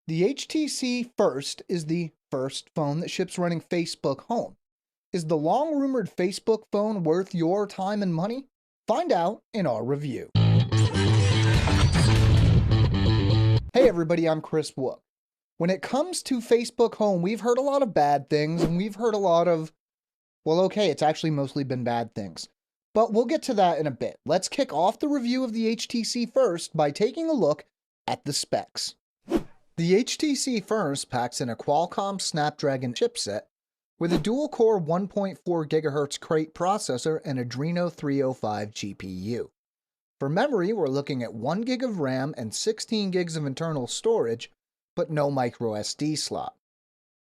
The HTC First is the first phone that ships running Facebook Home. Is the long-rumored Facebook phone worth your time and money? Find out in our review. Hey everybody, I'm Chris Wook. When it comes to Facebook Home, we've heard a lot of bad things, and we've heard a lot of, well, okay, it's actually mostly been bad things. But we'll get to that in a bit. Let's kick off the review of the HTC First by taking a look at the specs. The HTC First packs in a Qualcomm Snapdragon chipset with a dual-core 1.4 GHz Crate processor and Adreno 305 GPU. For memory, we're looking at 1 GB of RAM and 16 GB of internal storage, but no microSD slot.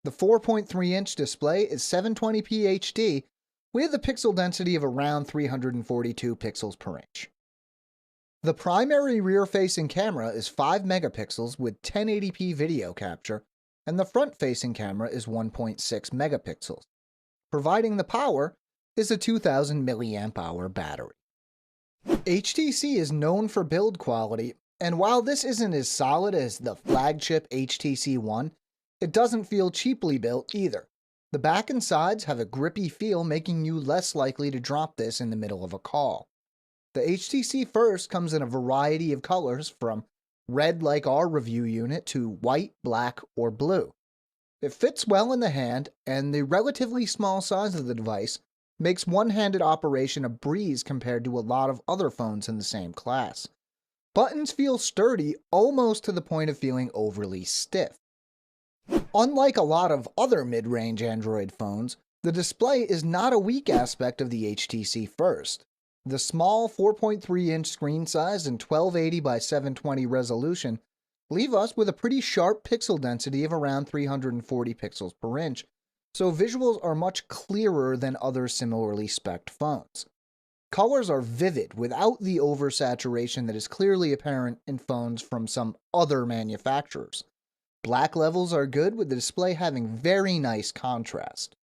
The 4.3-inch display is 720p HD with a pixel density of around 342 pixels per inch. The primary rear-facing camera is 5 megapixels with 1080p video capture, and the front-facing camera is 1.6 megapixels. Providing the power is a 2000 mAh battery. HTC is known for build quality, and while this isn't as solid as the flagship HTC One, it doesn't feel cheaply built either. The back and sides have a grippy feel, making you less likely to drop this in the middle of a call. The HTC First comes in a variety of colors, from red like our review unit to white, black, or blue. It fits well in the hand, and the relatively small size of the device makes one-handed operation a breeze compared to a lot of other phones in the same class. Buttons feel sturdy, almost to the point of feeling overly stiff. Unlike a lot of other mid-range Android phones, the display is not a weak aspect of the HTC First. The small 4.3-inch screen size and 1280 by 720 resolution leave us with a pretty sharp pixel density of around 340 pixels per inch, so visuals are much clearer than other similarly spec'd phones. Colors are vivid without the oversaturation that is clearly apparent in phones from some other manufacturers. Black levels are good, with the display having very nice contrast.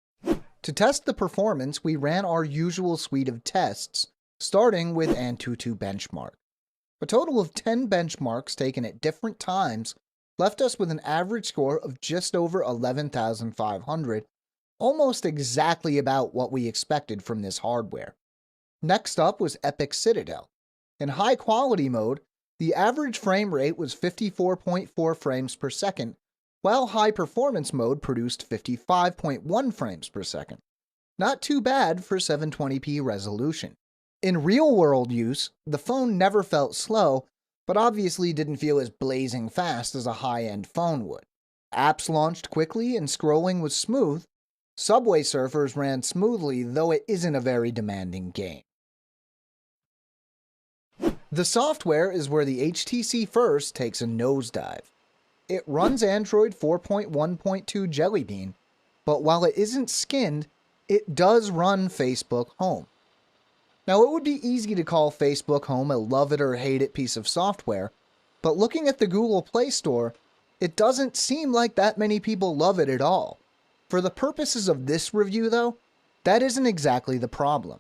To test the performance, we ran our usual suite of tests, starting with Antutu Benchmark. A total of 10 benchmarks taken at different times left us with an average score of just over 11,500, almost exactly about what we expected from this hardware. Next up was Epic Citadel. In high quality mode, the average frame rate was 54.4 frames per second, while high performance mode produced 55.1 frames per second. Not too bad for 720p resolution. In real-world use, the phone never felt slow, but obviously didn't feel as blazing fast as a high-end phone would. Apps launched quickly and scrolling was smooth. Subway Surfers ran smoothly, though it isn't a very demanding game. The software is where the HTC First takes a nosedive. It runs Android 4.1.2 Jelly Bean, but while it isn't skinned, it does run Facebook Home. Now, it would be easy to call Facebook Home a love it or hate it piece of software, but looking at the Google Play Store, it doesn't seem like that many people love it at all. For the purposes of this review, though, that isn't exactly the problem.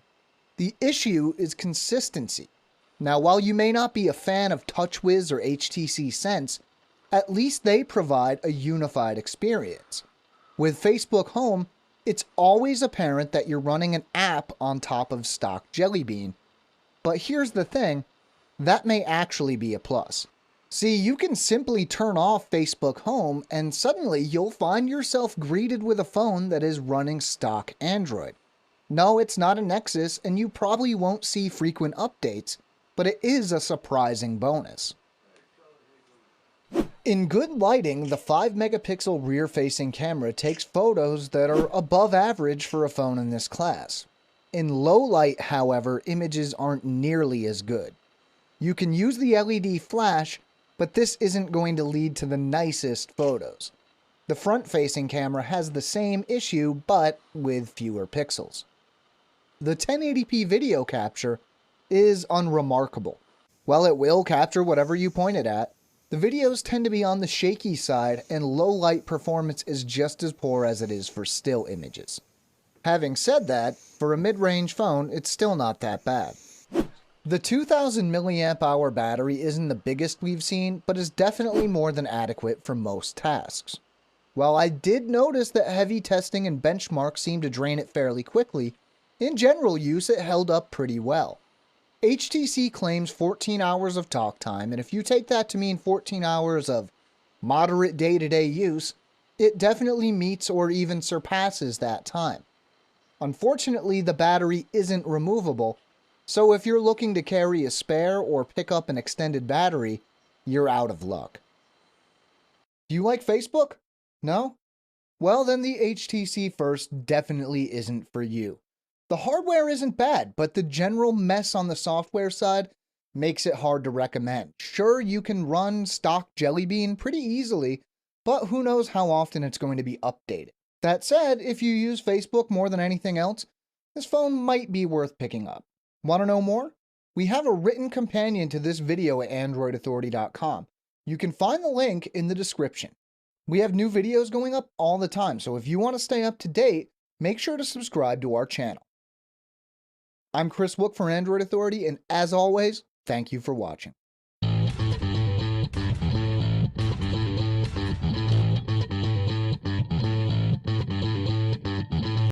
The issue is consistency. Now, while you may not be a fan of TouchWiz or HTC Sense, at least they provide a unified experience. With Facebook Home, it's always apparent that you're running an app on top of stock Jelly Bean. But here's the thing, that may actually be a plus. See, you can simply turn off Facebook Home and suddenly you'll find yourself greeted with a phone that is running stock Android. No, it's not a Nexus, and you probably won't see frequent updates, but it is a surprising bonus. In good lighting, the 5 megapixel rear-facing camera takes photos that are above average for a phone in this class. In low light, however, images aren't nearly as good. You can use the LED flash, but this isn't going to lead to the nicest photos. The front-facing camera has the same issue, but with fewer pixels. The 1080p video capture is unremarkable. While it will capture whatever you point it at, the videos tend to be on the shaky side, and low-light performance is just as poor as it is for still images. Having said that, for a mid-range phone, it's still not that bad. The 2000 milliamp hour battery isn't the biggest we've seen, but is definitely more than adequate for most tasks. While I did notice that heavy testing and benchmarks seemed to drain it fairly quickly, in general use it held up pretty well. HTC claims 14 hours of talk time, and if you take that to mean 14 hours of moderate day-to-day use, it definitely meets or even surpasses that time. Unfortunately, the battery isn't removable, so if you're looking to carry a spare or pick up an extended battery, you're out of luck. Do you like Facebook? No? Well, then the HTC First definitely isn't for you. The hardware isn't bad, but the general mess on the software side makes it hard to recommend. Sure, you can run stock Jelly Bean pretty easily, but who knows how often it's going to be updated. That said, if you use Facebook more than anything else, this phone might be worth picking up. Want to know more? We have a written companion to this video at AndroidAuthority.com. You can find the link in the description. We have new videos going up all the time, so if you want to stay up to date, make sure to subscribe to our channel. I'm Chris Wook for Android Authority, and as always, thank you for watching.